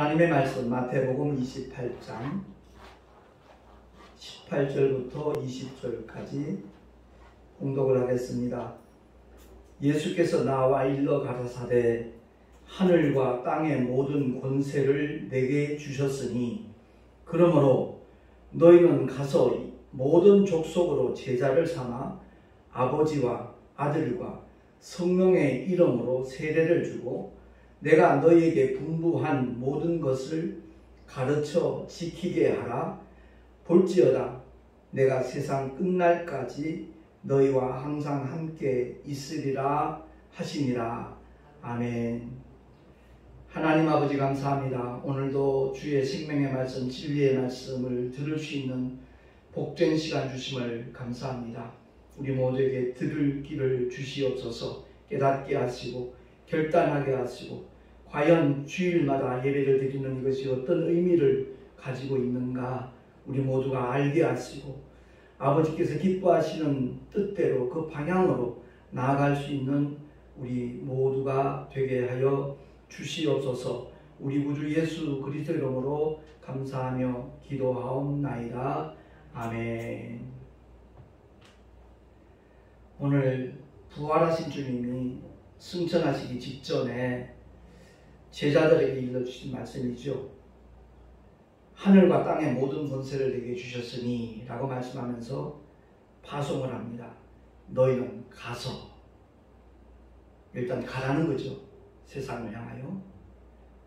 하나님의 말씀 마태복음 28장 18절부터 20절까지 공독을 하겠습니다. 예수께서 나와 일러 가라사대 하늘과 땅의 모든 권세를 내게 주셨으니 그러므로 너희는 가서 모든 족속으로 제자를 삼아 아버지와 아들과 성령의 이름으로 세례를 주고 내가 너희에게 분부한 모든 것을 가르쳐 지키게 하라. 볼지어다 내가 세상 끝날까지 너희와 항상 함께 있으리라 하시니라. 아멘. 하나님 아버지 감사합니다. 오늘도 주의 생명의 말씀, 진리의 말씀을 들을 수 있는 복된 시간 주심을 감사합니다. 우리 모두에게 들을 길을 주시옵소서. 깨닫게 하시고 결단하게 하시고 과연 주일마다 예배를 드리는 이것이 어떤 의미를 가지고 있는가 우리 모두가 알게 하시고 아버지께서 기뻐하시는 뜻대로 그 방향으로 나아갈 수 있는 우리 모두가 되게 하여 주시옵소서. 우리 구주 예수 그리스도 이름으로 감사하며 기도하옵나이다. 아멘. 오늘 부활하신 주님이 승천하시기 직전에 제자들에게 일러주신 말씀이죠. 하늘과 땅의 모든 권세를 내게 주셨으니 라고 말씀하면서 파송을 합니다. 너희는 가서, 일단 가라는 거죠. 세상을 향하여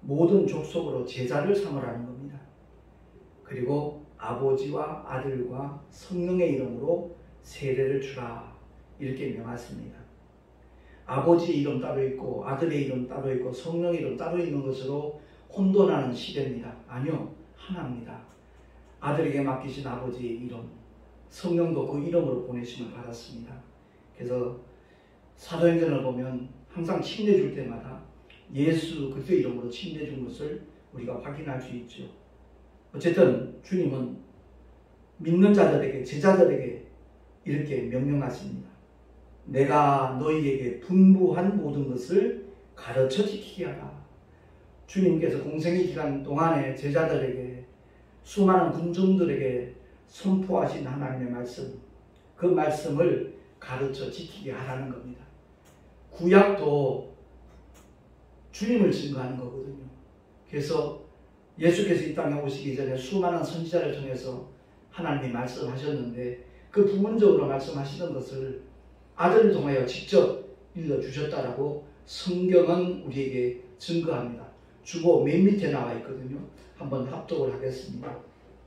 모든 족속으로 제자를 삼으라는 겁니다. 그리고 아버지와 아들과 성령의 이름으로 세례를 주라 이렇게 명하십니다. 아버지의 이름 따로 있고 아들의 이름 따로 있고 성령의 이름 따로 있는 것으로 혼돈하는 시대입니다. 아니요, 하나입니다. 아들에게 맡기신 아버지의 이름, 성령도 그 이름으로 보내심을 받았습니다. 그래서 사도행전을 보면 항상 침례줄 때마다 예수 그리스도의 이름으로 침례준 것을 우리가 확인할 수 있죠. 어쨌든 주님은 믿는 자들에게, 제자들에게 이렇게 명령하십니다. 내가 너희에게 분부한 모든 것을 가르쳐 지키게 하라. 주님께서 공생의 기간 동안에 제자들에게, 수많은 군중들에게 선포하신 하나님의 말씀, 그 말씀을 가르쳐 지키게 하라는 겁니다. 구약도 주님을 증거하는 거거든요. 그래서 예수께서 이 땅에 오시기 전에 수많은 선지자를 통해서 하나님이 말씀하셨는데 그 부분적으로 말씀하시던 것을 아들을 통하여 직접 일러주셨다라고 성경은 우리에게 증거합니다. 주보 맨 밑에 나와 있거든요. 한번 합독을 하겠습니다.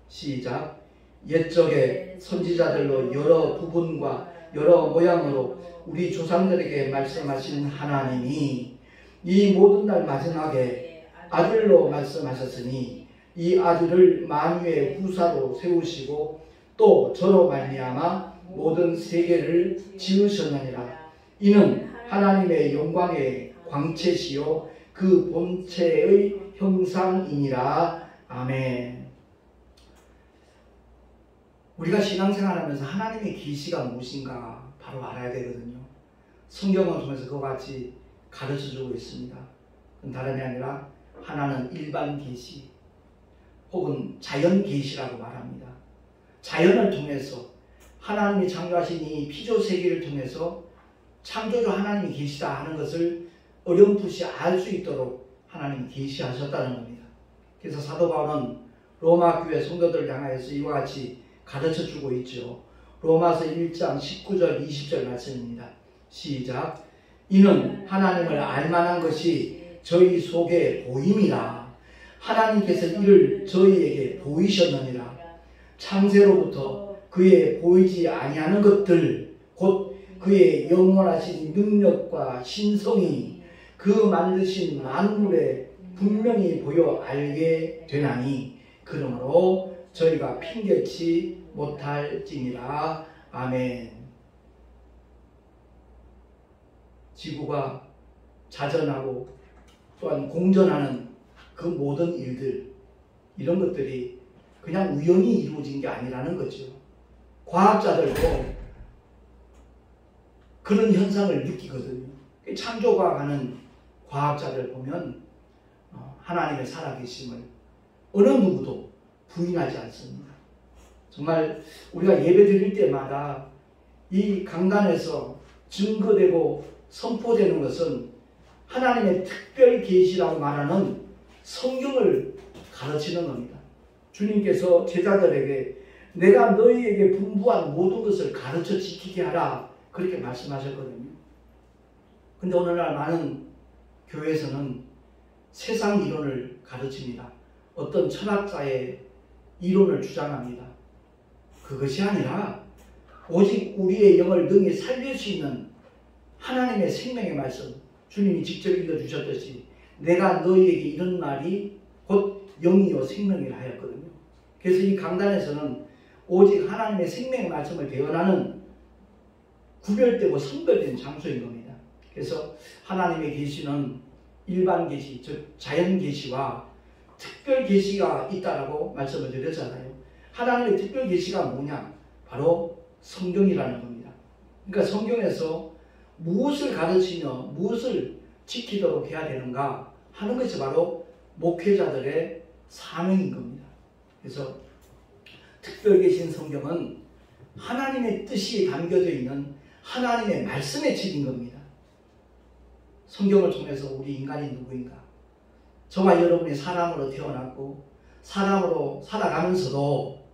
시작. 옛적에 선지자들로 여러 부분과 여러 모양으로 우리 조상들에게 말씀하신 하나님이 이 모든 날 마지막에 아들로 말씀하셨으니 이 아들을 만유의 후사로 세우시고 또 저로 말미암아 모든 세계를 지으셨느니라. 이는 하나님의 영광의 광채시요 그 본체의 형상이니라. 아멘. 우리가 신앙생활하면서 하나님의 계시가 무엇인가 바로 알아야 되거든요. 성경을 통해서 그와 같이 가르쳐주고 있습니다. 그건 다름이 아니라 하나는 일반 계시 혹은 자연 계시라고 말합니다. 자연을 통해서 하나님이 창조하신 이 피조세계를 통해서 창조주 하나님이 계시다 하는 것을 어렴풋이 알 수 있도록 하나님이 계시하셨다는 겁니다. 그래서 사도 바울은 로마 교회 성도들을 향하여서 이와 같이 가르쳐주고 있죠. 로마서 1장 19절 20절 말씀입니다. 시작. 이는 하나님을 알만한 것이 저희 속에 보임이라. 하나님께서 이를 저희에게 보이셨느니라. 창세로부터 그의 보이지 아니하는 것들 곧 그의 영원하신 능력과 신성이 그 만드신 만물에 분명히 보여 알게 되나니 그러므로 저희가 핑계치 못할지니라. 아멘. 지구가 자전하고 또한 공전하는 그 모든 일들, 이런 것들이 그냥 우연히 이루어진 게 아니라는 거죠. 과학자들도 그런 현상을 느끼거든요. 창조과학 하는 과학자들 보면 하나님의 살아계심을 어느 누구도 부인하지 않습니다. 정말 우리가 예배 드릴 때마다 이 강단에서 증거되고 선포되는 것은 하나님의 특별 계시라고 말하는 성경을 가르치는 겁니다. 주님께서 제자들에게 내가 너희에게 분부한 모든 것을 가르쳐 지키게 하라 그렇게 말씀하셨거든요. 근데 오늘날 많은 교회에서는 세상 이론을 가르칩니다. 어떤 철학자의 이론을 주장합니다. 그것이 아니라 오직 우리의 영을 능히 살릴 수 있는 하나님의 생명의 말씀, 주님이 직접 읽어주셨듯이 내가 너희에게 이런 말이 곧 영이요 생명이라 하였거든요. 그래서 이 강단에서는 오직 하나님의 생명의 말씀을 대언하는 구별되고 선별된 장소인 겁니다. 그래서 하나님의 계시는 일반 계시, 즉 자연 계시와 특별 계시가 있다라고 말씀을 드렸잖아요. 하나님의 특별 계시가 뭐냐? 바로 성경이라는 겁니다. 그러니까 성경에서 무엇을 가르치며 무엇을 지키도록 해야 되는가 하는 것이 바로 목회자들의 사명인 겁니다. 그래서 특별 계신 성경은 하나님의 뜻이 담겨져 있는 하나님의 말씀의 책인 겁니다. 성경을 통해서 우리 인간이 누구인가? 저와 여러분이 사람으로 태어났고 사람으로 살아가면서도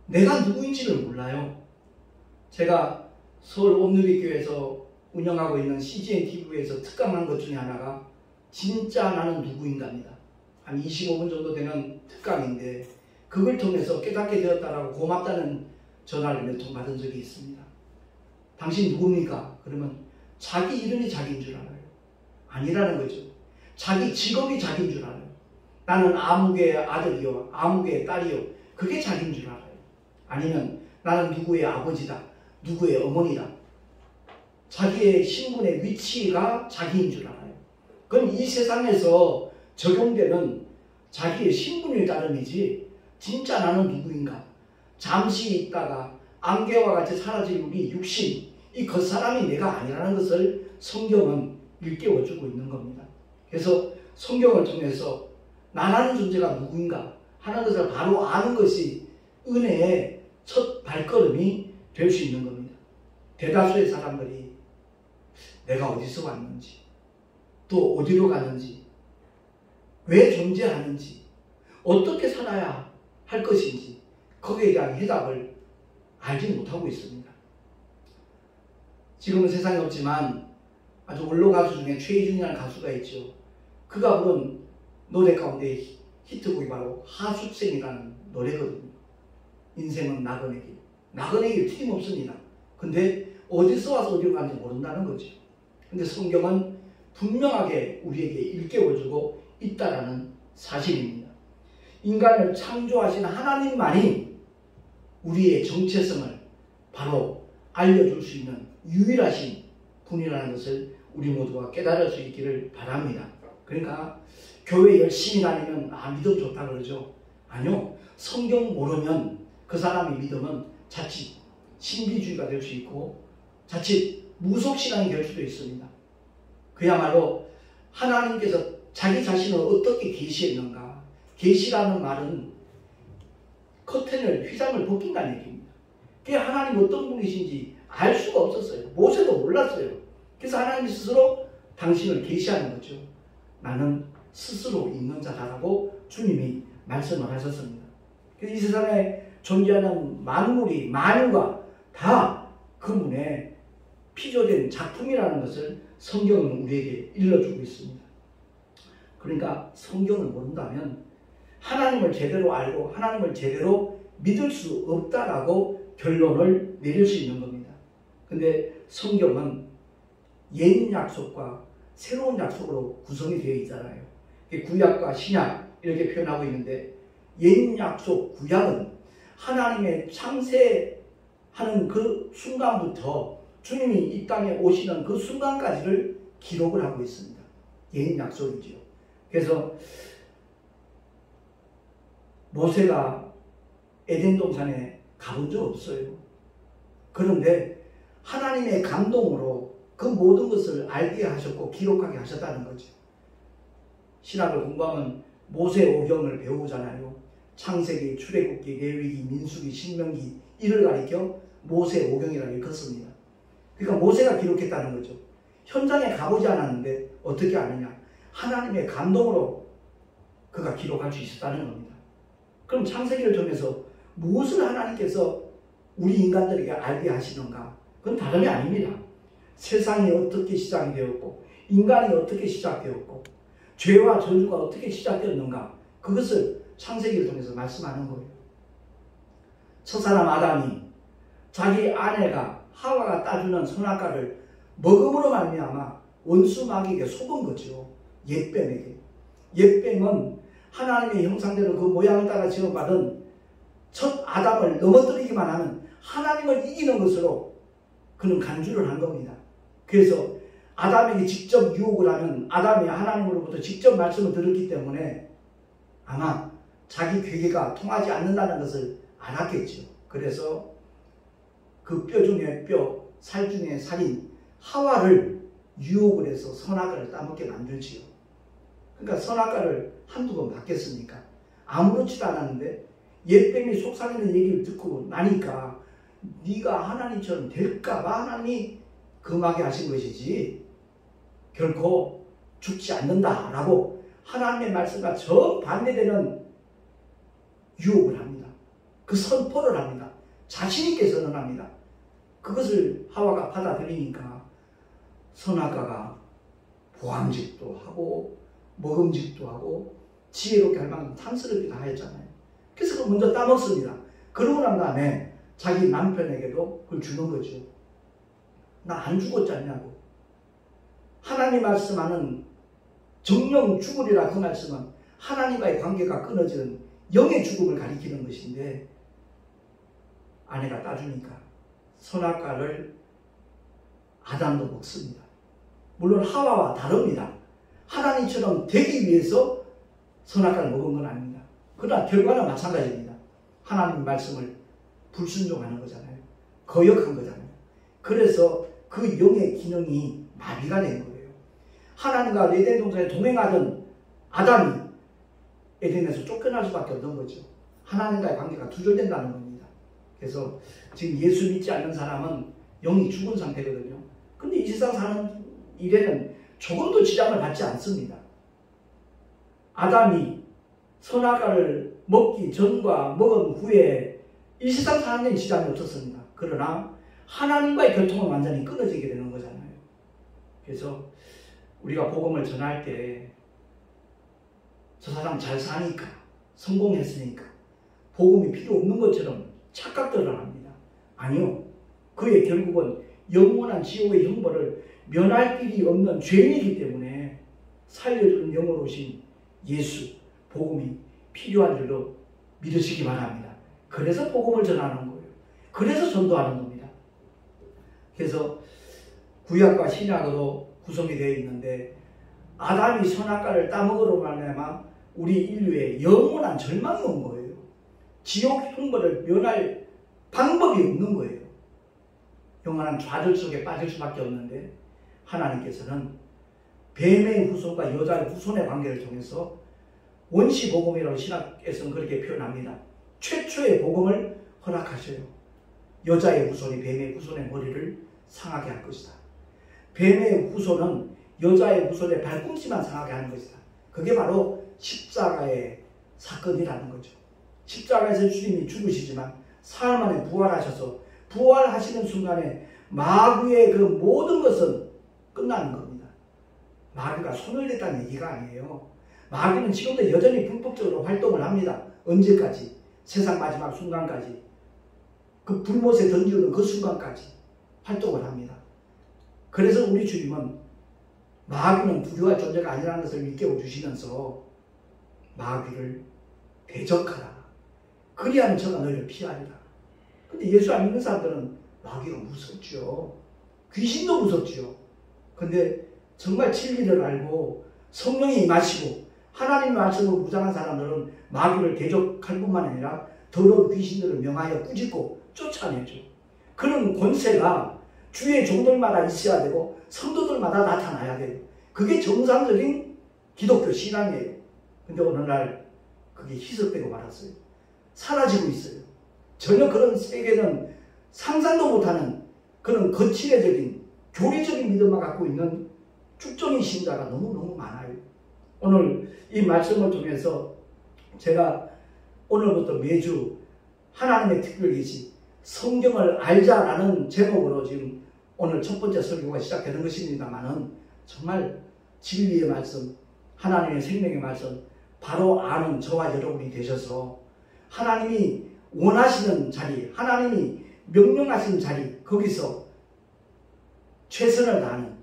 내가 누구인지를 몰라요. 제가 서울 온누리교회에서 운영하고 있는 CGN TV에서 특강한 것 중에 하나가 진짜 나는 누구인가입니다. 한 25분 정도 되는 특강인데 그걸 통해서 깨닫게 되었다라고 고맙다는 전화를 몇 통 받은 적이 있습니다. 당신 누굽니까? 그러면 자기 이름이 자기인 줄 알아요. 아니라는 거죠. 자기 직업이 자기인 줄 알아요. 나는 아무개의 아들이요, 아무개의 딸이요. 그게 자기인 줄 알아요. 아니면 나는 누구의 아버지다, 누구의 어머니다. 자기의 신분의 위치가 자기인 줄 알아요. 그건 이 세상에서 적용되는 자기의 신분의 따름이지 진짜 나는 누구인가? 잠시 있다가 안개와 같이 사라질 우리 육신, 이 겉사람이 내가 아니라는 것을 성경은 일깨워주고 있는 겁니다. 그래서 성경을 통해서 나라는 존재가 누구인가 하는 것을 바로 아는 것이 은혜의 첫 발걸음이 될 수 있는 겁니다. 대다수의 사람들이 내가 어디서 왔는지, 또 어디로 가는지, 왜 존재하는지, 어떻게 살아야 할 것인지 거기에 대한 해답을 알지 못하고 있습니다. 지금은 세상에 없지만 아주 원로 가수 중에 최희준이라는 가수가 있죠. 그가 부른 노래 가운데 히트곡이 바로 하숙생이라는 노래거든요. 인생은 나그네 길. 나그네 길 틀림없습니다. 근데 어디서 와서 어디로 가는지 모른다는 거죠. 근데 성경은 분명하게 우리에게 일깨워주고 있다라는 사실입니다. 인간을 창조하신 하나님만이 우리의 정체성을 바로 알려줄 수 있는 유일하신 분이라는 것을 우리 모두가 깨달을 수 있기를 바랍니다. 그러니까 교회 열심히 다니면 믿음 좋다 그러죠. 아니요. 성경 모르면 그 사람의 믿음은 자칫 신비주의가 될 수 있고 자칫 무속신앙이 될 수도 있습니다. 그야말로 하나님께서 자기 자신을 어떻게 계시했는가. 계시라는 말은 커튼을, 휘장을 벗긴다는 얘기입니다. 그게 하나님 어떤 분이신지 알 수가 없었어요. 모세도 몰랐어요. 그래서 하나님 스스로 당신을 계시하는 거죠. 나는 스스로 있는 자다라고 주님이 말씀을 하셨습니다. 그래서 이 세상에 존재하는 만물이, 만유가 다 그분의 피조된 작품이라는 것을 성경은 우리에게 일러주고 있습니다. 그러니까 성경을 모른다면 하나님을 제대로 알고 하나님을 제대로 믿을 수 없다라고 결론을 내릴 수 있는 겁니다. 근데 성경은 옛 약속과 새로운 약속으로 구성이 되어 있잖아요. 구약과 신약 이렇게 표현하고 있는데 옛 약속, 구약은 하나님의 창세하는 그 순간부터 주님이 이 땅에 오시는 그 순간까지를 기록을 하고 있습니다. 옛 약속이죠. 그래서 모세가 에덴 동산에 가본 적 없어요. 그런데 하나님의 감동으로 그 모든 것을 알게 하셨고 기록하게 하셨다는 거죠. 신학을 공부하면 모세오경을 배우잖아요. 창세기, 출애굽기, 레위기, 민수기, 신명기 이를 가리켜 모세오경이라고 일컫습니다. 그러니까 모세가 기록했다는 거죠. 현장에 가보지 않았는데 어떻게 아느냐? 하나님의 감동으로 그가 기록할 수 있었다는 겁니다. 그럼 창세기를 통해서 무엇을 하나님께서 우리 인간들에게 알게 하시는가? 그건 다름이 아닙니다. 세상이 어떻게 시작이 되었고 인간이 어떻게 시작되었고 죄와 저주가 어떻게 시작되었는가? 그것을 창세기를 통해서 말씀하는 거예요. 첫사람 아담이 자기 아내가 하와가 따주는 선악과를 먹음으로 말미암아 원수 마귀에게 속은 거죠. 옛뱀에게. 옛뱀은 하나님의 형상대로 그 모양을 따라 지어받은 첫 아담을 넘어뜨리기만 하는 하나님을 이기는 것으로 그는 간주를 한 겁니다. 그래서 아담에게 직접 유혹을 하면 아담이 하나님으로부터 직접 말씀을 들었기 때문에 아마 자기 괴계가 통하지 않는다는 것을 알았겠죠. 그래서 그 뼈 중에 뼈, 살 중에 살인 하와를 유혹을 해서 선악과를 따먹게 만들지요. 그러니까 선악과를 한두 번 받겠습니까? 아무렇지도 않았는데 옛뱀이 속삭이는 얘기를 듣고 나니까 네가 하나님처럼 될까 봐 하나님이 금하게 하신 것이지 결코 죽지 않는다라고 하나님의 말씀과 정반대되는 유혹을 합니다. 그 선포를 합니다. 자신 있게 선언합니다. 그것을 하와가 받아들이니까 선악과가 보암직도 하고 먹음직도 하고 지혜롭게 할 만큼 탐스럽기도 하였잖아요. 그래서 그걸 먼저 따먹습니다. 그러고 난 다음에 자기 남편에게도 그걸 주는 거죠. 나 안 죽었지 않냐고. 하나님 말씀하는 정령 죽으리라 그 말씀은 하나님과의 관계가 끊어지는 영의 죽음을 가리키는 것인데 아내가 따주니까 선악과를 아담도 먹습니다. 물론 하와와 다릅니다. 하나님처럼 되기 위해서 선악과를 먹은 건 아닙니다. 그러나 결과는 마찬가지입니다. 하나님 말씀을 불순종하는 거잖아요. 거역한 거잖아요. 그래서 그 영의 기능이 마비가 된 거예요. 하나님과 에덴 동산에 동행하던 아담이 에덴에서 쫓겨날 수밖에 없는 거죠. 하나님과의 관계가 두절된다는 겁니다. 그래서 지금 예수 믿지 않는 사람은 영이 죽은 상태거든요. 근데 이 세상 사는 일에는 조금도 지장을 받지 않습니다. 아담이 선악과를 먹기 전과 먹은 후에 이 세상 사는 데는 지장이 없었습니다. 그러나 하나님과의 교통은 완전히 끊어지게 되는 거잖아요. 그래서 우리가 복음을 전할 때 저 사람 잘 사니까 성공했으니까 복음이 필요 없는 것처럼 착각들을 합니다. 아니요. 그의 결국은 영원한 지옥의 형벌을 면할 길이 없는 죄인이기 때문에 살려주는 영으로 오신 예수 복음이 필요한 줄로 믿으시기 바랍니다. 그래서 복음을 전하는 거예요. 그래서 전도하는 겁니다. 그래서 구약과 신약으로 구성이 되어 있는데 아담이 선악과를 따먹으로 말미암아 우리 인류에 영원한 절망이 온 거예요. 지옥 형벌을 면할 방법이 없는 거예요. 영원한 좌절 속에 빠질 수밖에 없는데 하나님께서는 뱀의 후손과 여자의 후손의 관계를 통해서 원시복음이라고 신학에서는 그렇게 표현합니다. 최초의 복음을 허락하셔요. 여자의 후손이 뱀의 후손의 머리를 상하게 할 것이다. 뱀의 후손은 여자의 후손의 발꿈치만 상하게 하는 것이다. 그게 바로 십자가의 사건이라는 거죠. 십자가에서 주님이 죽으시지만 사흘 만에 부활하셔서 부활하시는 순간에 마귀의 그 모든 것은 끝나는 겁니다. 마귀가 손을 냈다는 얘기가 아니에요. 마귀는 지금도 여전히 불법적으로 활동을 합니다. 언제까지? 세상 마지막 순간까지. 그 불못에 던지는 그 순간까지 활동을 합니다. 그래서 우리 주님은 마귀는 두려워할 존재가 아니라는 것을 일깨워 주시면서 마귀를 대적하라. 그리하면 저가 너희를 피하리라. 근데 예수 안 믿는 사람들은 마귀가 무섭죠. 귀신도 무섭죠. 근데 정말 진리를 알고 성령이 임하시고 하나님의 말씀으로 무장한 사람들은 마귀를 대적할 뿐만 아니라 더러운 귀신들을 명하여 꾸짖고 쫓아내죠. 그런 권세가 주의 종들마다 있어야 되고 성도들마다 나타나야 돼요. 그게 정상적인 기독교 신앙이에요. 근데 어느 날 그게 희석되고 말았어요. 사라지고 있어요. 전혀 그런 세계는 상상도 못하는 그런 거칠애적인 교리적인 믿음만 갖고 있는 축적인 신자가 너무너무 많아요. 오늘 이 말씀을 통해서 제가 오늘부터 매주 하나님의 특별계시 성경을 알자라는 제목으로 지금 오늘 첫 번째 설교가 시작되는 것입니다만은 정말 진리의 말씀, 하나님의 생명의 말씀 바로 아는 저와 여러분이 되셔서 하나님이 원하시는 자리, 하나님이 명령하신 자리, 거기서 최선을 다하는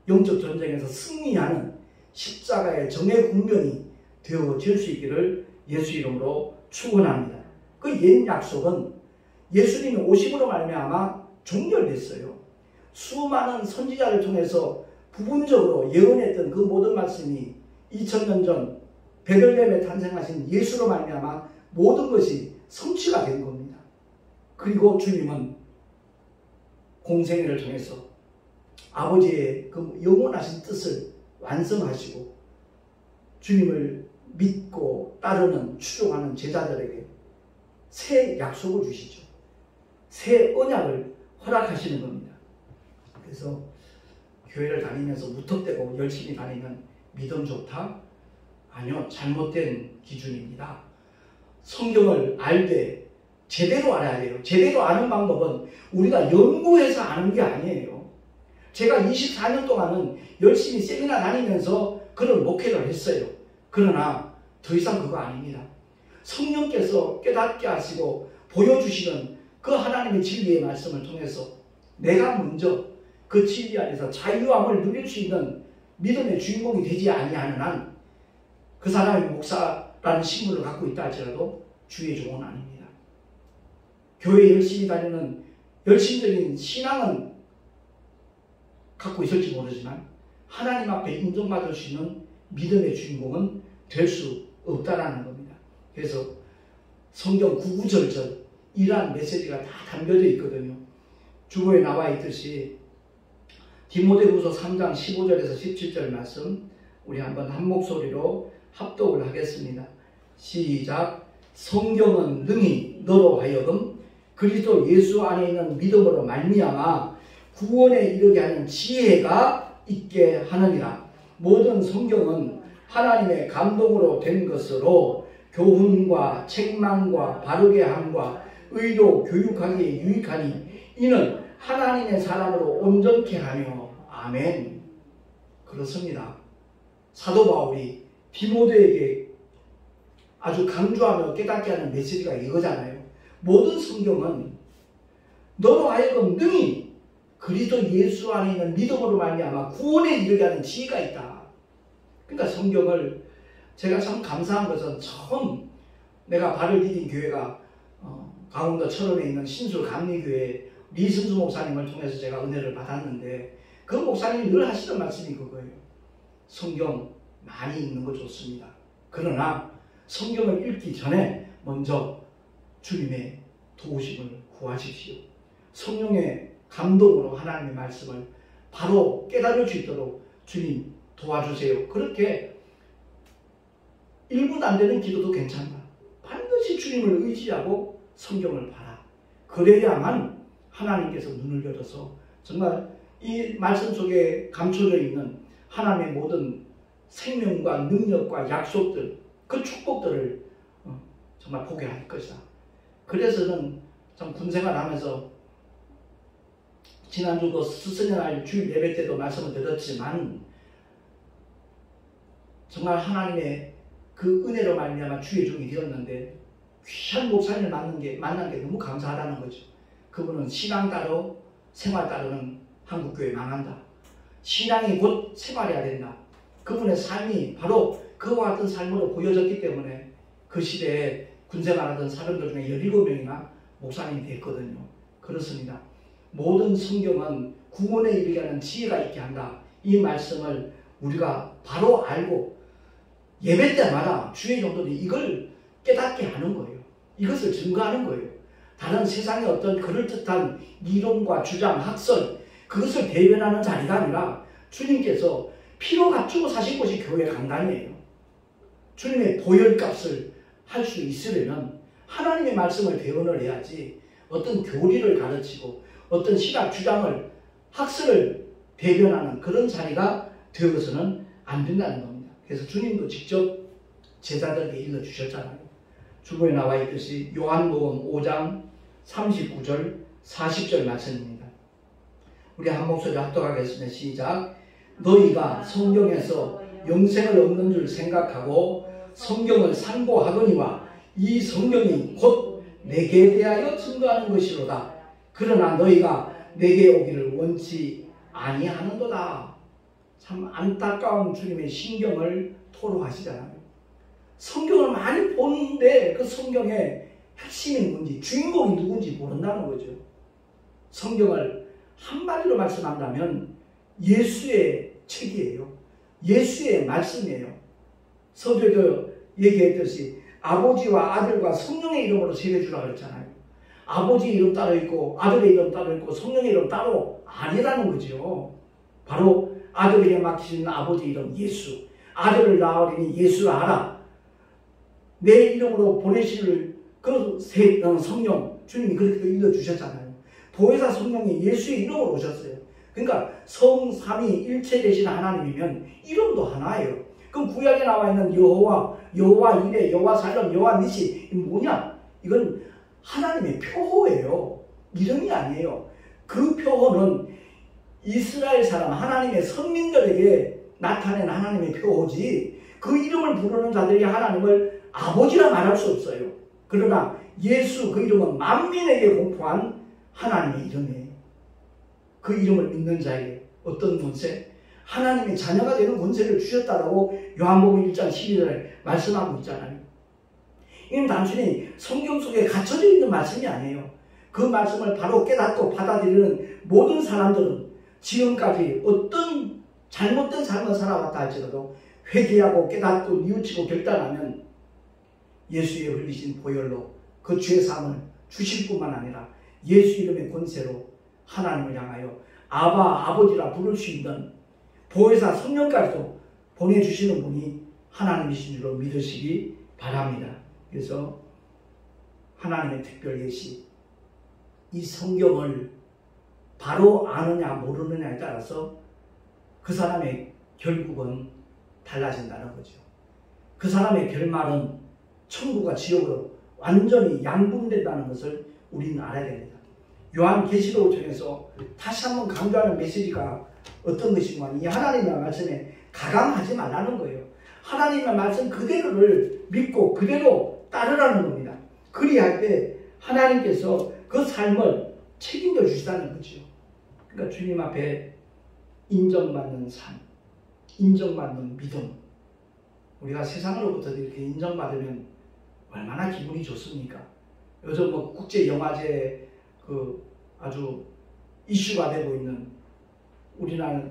영적 전쟁에서 승리하는 십자가의 정의 군병이 되어질 수 있기를 예수 이름으로 축원합니다. 그 옛 약속은 예수님이 오심으로 말미암아 종결됐어요. 수많은 선지자를 통해서 부분적으로 예언했던 그 모든 말씀이 2000년 전 베들레헴에 탄생하신 예수로 말미암아 모든 것이 성취가 된 겁니다. 그리고 주님은 공생애를 통해서 아버지의 그 영원하신 뜻을 완성하시고 주님을 믿고 따르는 추종하는 제자들에게 새 약속을 주시죠. 새 언약을 허락하시는 겁니다. 그래서 교회를 다니면서 무턱대고 열심히 다니는 믿음 좋다? 아니요, 잘못된 기준입니다. 성경을 알되 제대로 알아야 돼요. 제대로 아는 방법은 우리가 연구해서 아는 게 아니에요. 제가 24년 동안은 열심히 세미나 다니면서 그런 목회를 했어요. 그러나 더 이상 그거 아닙니다. 성령께서 깨닫게 하시고 보여주시는 그 하나님의 진리의 말씀을 통해서 내가 먼저 그 진리 안에서 자유함을 누릴 수 있는 믿음의 주인공이 되지 아니하는 한 그 사람이 목사라는 신분을 갖고 있다 할지라도 주의 종은 아닙니다. 교회 열심히 다니는 열심적인 신앙은 갖고 있을지 모르지만 하나님 앞에 인정받을 수 있는 믿음의 주인공은 될 수 없다라는 겁니다. 그래서 성경 구구절절 이러한 메시지가 다 담겨져 있거든요. 주보에 나와 있듯이 디모데후서 3장 15절에서 17절 말씀 우리 한번 한 목소리로 합독을 하겠습니다. 시작. 성경은 능히 너로 하여금 그리스도 예수 안에 있는 믿음으로 말미암아 구원에 이르게 하는 지혜가 있게 하느니라. 모든 성경은 하나님의 감동으로 된 것으로 교훈과 책망과 바르게 함과 의로 교육하기에 유익하니 이는 하나님의 사람으로 온전케 하며 아멘. 그렇습니다. 사도 바울이 디모데에게 아주 강조하며 깨닫게 하는 메시지가 이거잖아요. 모든 성경은 너로 하여금 능히 그리스도 예수 안에 있는 믿음으로 말미암아 구원에 이르게 하는 지혜가 있다. 그러니까 성경을 제가 참 감사한 것은 처음 내가 발을 디딘 교회가 강원도 철원에 있는 신술 감리교회 리승수 목사님을 통해서 제가 은혜를 받았는데 그 목사님이 늘 하시던 말씀이 그거예요. 성경 많이 읽는 거 좋습니다. 그러나 성경을 읽기 전에 먼저 주님의 도우심을 구하십시오. 성령의 감동으로 하나님의 말씀을 바로 깨달을 수 있도록 주님 도와주세요. 그렇게 1분 안 되는 기도도 괜찮다. 반드시 주님을 의지하고 성경을 봐라. 그래야만 하나님께서 눈을 열어서 정말 이 말씀 속에 감춰져 있는 하나님의 모든 생명과 능력과 약속들, 그 축복들을 정말 보게 할 것이다. 그래서는 참 군생활 하면서 지난주 그 스승의 주일 예배 때도 말씀을 드렸지만 정말 하나님의 그 은혜로 말미암아 주의 종이 되었는데 귀한 목사님을 만난 게 너무 감사하다는 거죠. 그분은 신앙 따로 생활 따로는 한국교회 망한다. 신앙이 곧 생활해야 된다. 그분의 삶이 바로 그와 같은 삶으로 보여졌기 때문에 그 시대에 군생활하던 사람들 중에 17명이나 목사님이 됐거든요. 그렇습니다. 모든 성경은 구원에 이르게 하는 지혜가 있게 한다. 이 말씀을 우리가 바로 알고 예배 때마다 주의 종들이 이걸 깨닫게 하는 거예요. 이것을 증거하는 거예요. 다른 세상의 어떤 그럴듯한 이론과 주장, 학설 그것을 대변하는 자리가 아니라 주님께서 피로 갖추고 사신 곳이 교회 강단이에요. 주님의 보혈값을 할 수 있으려면 하나님의 말씀을 대언을 해야지 어떤 교리를 가르치고 어떤 신학 주장을 학설을 대변하는 그런 자리가 되어서는 안 된다는 겁니다. 그래서 주님도 직접 제자들에게 일러주셨잖아요. 주보에 나와 있듯이 요한복음 5장 39절 40절 말씀입니다. 우리 한 목소리 합독하겠습니다. 시작. 너희가 성경에서 영생을 얻는 줄 생각하고 성경을 상고하거니와 이 성경이 곧 내게 대하여 증거하는 것이로다. 그러나 너희가 내게 오기를 원치 아니하는도다. 참 안타까운 주님의 신경을 토로하시잖아요. 성경을 많이 보는데 그 성경의 핵심이 뭔지, 주인공이 누군지 모른다는 거죠. 성경을 한마디로 말씀한다면 예수의 책이에요. 예수의 말씀이에요. 서두에도 얘기했듯이 아버지와 아들과 성령의 이름으로 새겨주라 그랬잖아요. 아버지의 이름 따로 있고 아들의 이름 따로 있고 성령의 이름 따로 아니라는 거죠. 바로 아들에게 맡기신 아버지 이름 예수, 아들을 낳으리니 예수를 알아. 내 이름으로 보내실 그 성령, 주님이 그렇게 일러주셨잖아요. 보혜사 성령이 예수의 이름으로 오셨어요. 그러니까 성삼위 일체 되신 하나님이면 이름도 하나예요. 그럼 구약에 나와 있는 여호와, 여호와 이레, 여호와 살렘, 여호와 니시, 이 뭐냐? 이건 하나님의 표호예요. 이름이 아니에요. 그 표호는 이스라엘 사람, 하나님의 선민들에게 나타낸 하나님의 표호지, 그 이름을 부르는 자들이 하나님을 아버지라 말할 수 없어요. 그러나 예수 그 이름은 만민에게 공포한 하나님의 이름이에요. 그 이름을 믿는 자에게 어떤 권세? 하나님의 자녀가 되는 권세를 주셨다라고 요한복음 1장 12절에 말씀하고 있잖아요. 이건 단순히 성경 속에 갇혀져 있는 말씀이 아니에요. 그 말씀을 바로 깨닫고 받아들이는 모든 사람들은 지금까지 어떤 잘못된 삶을 살아왔다 할지라도 회개하고 깨닫고 뉘우치고 결단하면 예수의 흘리신 보혈로 그 죄 사함을 주실 뿐만 아니라 예수 이름의 권세로 하나님을 향하여 아바, 아버지라 부를 수 있는 보혜사 성령까지도 보내주시는 분이 하나님이신 줄로 믿으시기 바랍니다. 그래서 하나님의 특별 계시, 이 성경을 바로 아느냐 모르느냐에 따라서 그 사람의 결국은 달라진다는 거죠. 그 사람의 결말은 천국과 지옥으로 완전히 양분된다는 것을 우리는 알아야 됩니다. 요한계시록을 통해서 다시 한번 강조하는 메시지가 어떤 것인가? 이 하나님의 말씀에 가감하지 말라는 거예요. 하나님의 말씀 그대로를 믿고 그대로 따르라는 겁니다. 그리할 때 하나님께서 그 삶을 책임져 주시다는 거죠. 그러니까 주님 앞에 인정받는 삶, 인정받는 믿음. 우리가 세상으로부터 이렇게 인정받으면 얼마나 기분이 좋습니까? 요즘 뭐 국제영화제 아주 이슈가 되고 있는 우리나라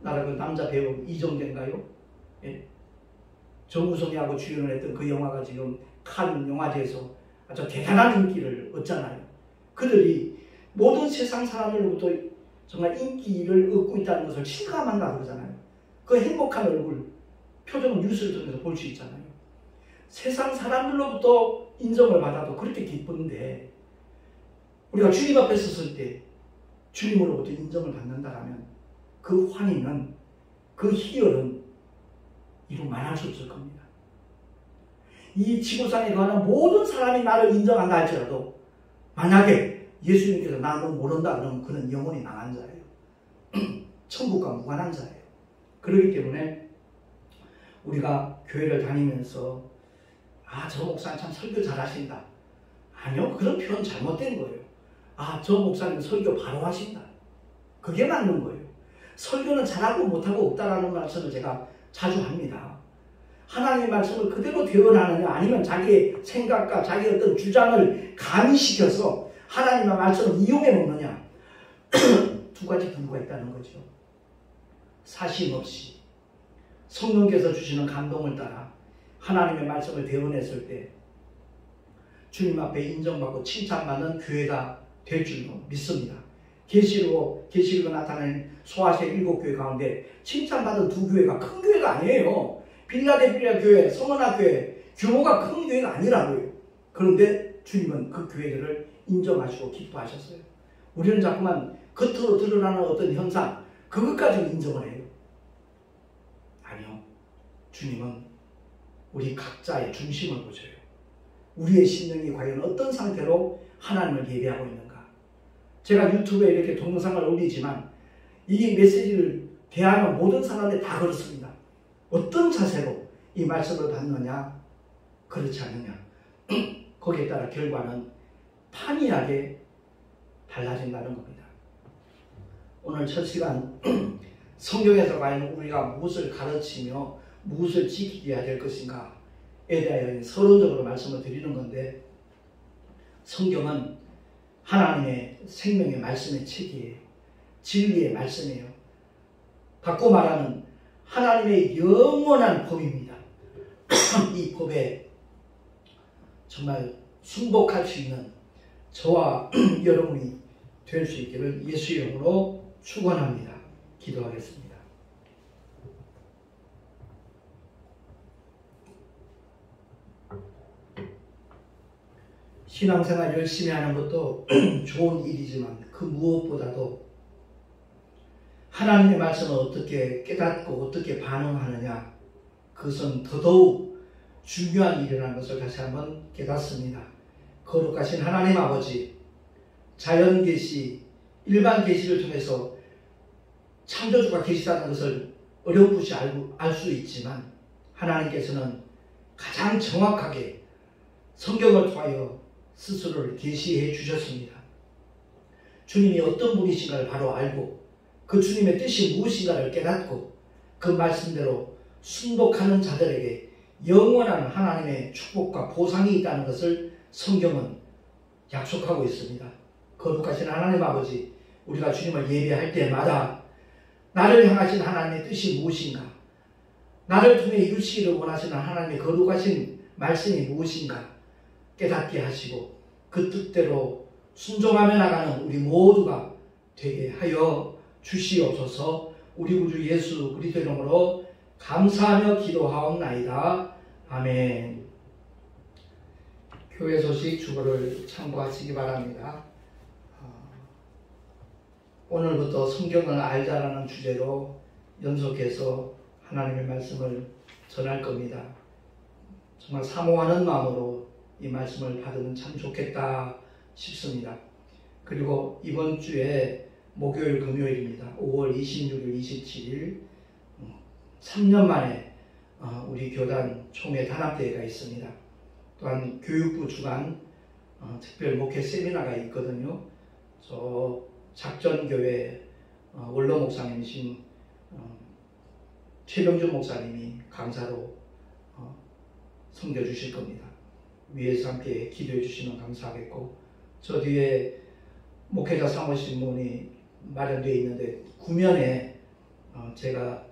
그 남자 배우 이정재인가요? 예. 정우성이하고 주연을 했던 그 영화가 지금 칸 영화제에서 아주 대단한 인기를 얻잖아요. 그들이 모든 세상 사람들로부터 정말 인기를 얻고 있다는 것을 실감한다 그러잖아요. 그 행복한 얼굴, 표정은 뉴스를 통해서 볼 수 있잖아요. 세상 사람들로부터 인정을 받아도 그렇게 기쁜데 우리가 주님 앞에 섰을 때 주님으로부터 인정을 받는다면 그 환희는, 그 희열은 이루 말할 수 없을 겁니다. 이 지구상에 거하는 모든 사람이 나를 인정한다 할지라도 만약에 예수님께서 나는 모른다 그러면 그는 영혼이 나간 자예요. 천국과 무관한 자예요. 그렇기 때문에 우리가 교회를 다니면서 저 목사님 참 설교 잘하신다. 아니요, 그런 표현 잘못된 거예요. 저 목사님 설교 바로 하신다. 그게 맞는 거예요. 설교는 잘하고 못하고 없다라는 말씀을 제가 자주 합니다. 하나님의 말씀을 그대로 대언하느냐 아니면 자기의 생각과 자기의 어떤 주장을 가미시켜서 하나님의 말씀을 이용해 놓느냐 두 가지 부류가 있다는 거죠. 사심 없이 성령께서 주시는 감동을 따라 하나님의 말씀을 대언했을 때 주님 앞에 인정받고 칭찬받는 교회가 될 줄로 믿습니다. 계시록에 나타나는 소아시아 7교회 가운데 칭찬받은 2교회가 큰 교회가 아니에요. 빌라델피아 교회, 서머나 교회 규모가 큰 교회가 아니라고요. 그런데 주님은 그 교회들을 인정하시고 기뻐하셨어요. 우리는 자꾸만 겉으로 드러나는 어떤 현상, 그것까지 인정을 해요. 아니요. 주님은 우리 각자의 중심을 보셔요. 우리의 심령이 과연 어떤 상태로 하나님을 예배하고 있는가. 제가 유튜브에 이렇게 동영상을 올리지만 이 메시지를 대하는 모든 사람들이 다 그렇습니다. 어떤 자세로 이 말씀을 받느냐, 그렇지 않느냐. 거기에 따라 결과는 판이하게 달라진다는 겁니다. 오늘 첫 시간 성경에서 과연 우리가 무엇을 가르치며 무엇을 지키게 될 것인가에 대하여 서론적으로 말씀을 드리는 건데, 성경은 하나님의 생명의 말씀의 책이에요. 진리의 말씀이에요. 바꿔 말하는 하나님의 영원한 법입니다. 이 법에 정말 순복할 수 있는 저와 여러분이 될 수 있기를 예수의 이름으로 축원합니다. 기도하겠습니다. 신앙생활 열심히 하는 것도 좋은 일이지만 그 무엇보다도 하나님의 말씀을 어떻게 깨닫고 어떻게 반응하느냐, 그것은 더더욱 중요한 일이라는 것을 다시 한번 깨닫습니다. 거룩하신 하나님 아버지, 자연 계시, 일반 계시를 통해서 창조주가 계시다는 것을 어렴풋이 알 수 있지만 하나님께서는 가장 정확하게 성경을 통하여 스스로를 계시해 주셨습니다. 주님이 어떤 분이신가를 바로 알고 그 주님의 뜻이 무엇인가를 깨닫고 그 말씀대로 순복하는 자들에게 영원한 하나님의 축복과 보상이 있다는 것을 성경은 약속하고 있습니다. 거룩하신 하나님 아버지, 우리가 주님을 예배할 때마다 나를 향하신 하나님의 뜻이 무엇인가, 나를 통해 이루시기를 원하시는 하나님의 거룩하신 말씀이 무엇인가 깨닫게 하시고 그 뜻대로 순종하며 나가는 우리 모두가 되게 하여 주시옵소서. 우리 구주 예수 그리스도 이름으로 감사하며 기도하옵나이다. 아멘. 교회 소식 주보를 참고하시기 바랍니다. 오늘부터 성경을 알자라는 주제로 연속해서 하나님의 말씀을 전할 겁니다. 정말 사모하는 마음으로 이 말씀을 받으면 참 좋겠다 싶습니다. 그리고 이번 주에 목요일 금요일입니다. 5월 26일 27일 3년 만에 우리 교단 총회 단합대회가 있습니다. 또한 교육부 주관 특별 목회 세미나가 있거든요. 저 작전교회 원로 목사님이신 최병준 목사님이 강사로 섬겨주실 겁니다. 위에서 함께 기도해 주시면 감사하겠고, 저 뒤에 목회자 사무실문이 마련되어 있는데 구면에 제가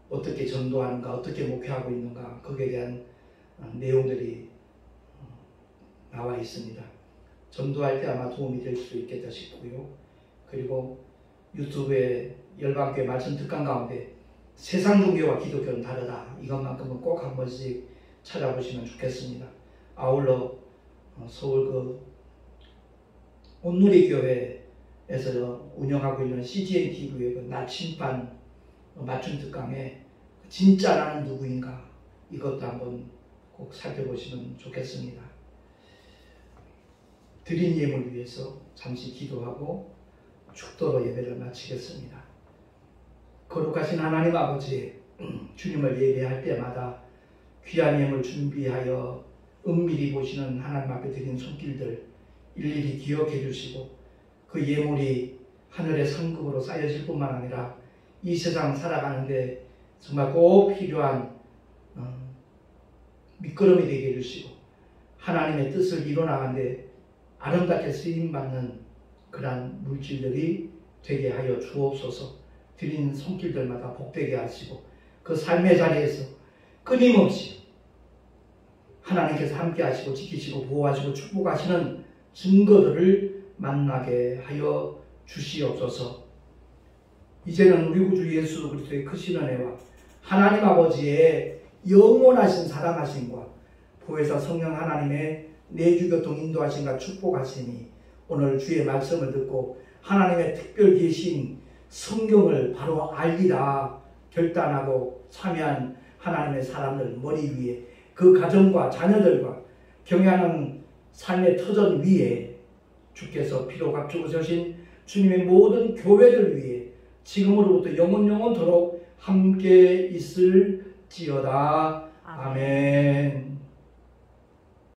어떻게 전도하는가, 어떻게 목회하고 있는가, 거기에 대한 내용들이 나와 있습니다. 전도할 때 아마 도움이 될 수 있겠다 싶고요. 그리고 유튜브에 열방교회 말씀 특강 가운데 세상 종교와 기독교는 다르다, 이것만큼은 꼭 한 번씩 찾아보시면 좋겠습니다. 아울러 서울 그 온누리 교회에서 운영하고 있는 CGN TV의 그 나침반 맞춤 특강에 진짜 나는 누구인가, 이것도 한번 꼭 살펴보시면 좋겠습니다. 드린 예물 위해서 잠시 기도하고 축도로 예배를 마치겠습니다. 거룩하신 하나님 아버지, 주님을 예배할 때마다 귀한 예물 준비하여 은밀히 보시는 하나님 앞에 드린 손길들 일일이 기억해 주시고 그 예물이 하늘의 상급으로 쌓여질 뿐만 아니라 이 세상 살아가는데 정말 꼭 필요한 밑거름이 되게 해주시고 하나님의 뜻을 이뤄나가는데 아름답게 쓰임받는 그러한 물질들이 되게 하여 주옵소서. 드린 손길들마다 복되게 하시고 그 삶의 자리에서 끊임없이 하나님께서 함께 하시고 지키시고 보호하시고 축복하시는 증거들을 만나게 하여 주시옵소서. 이제는 우리 구주 예수 그리스도의 크신 은혜와 하나님 아버지의 영원하신 사랑하심과 보혜사 성령 하나님의 내주교통 인도하심과 축복하심이 오늘 주의 말씀을 듣고 하나님의 특별 계신 성경을 바로 알리라 결단하고 참여한 하나님의 사람들 머리 위에 그 가정과 자녀들과 경외하는 삶의 터전 위에 주께서 피로 값주고 신 주님의 모든 교회를 위해 지금으로부터 영원토록 함께 있을지어다. 아멘.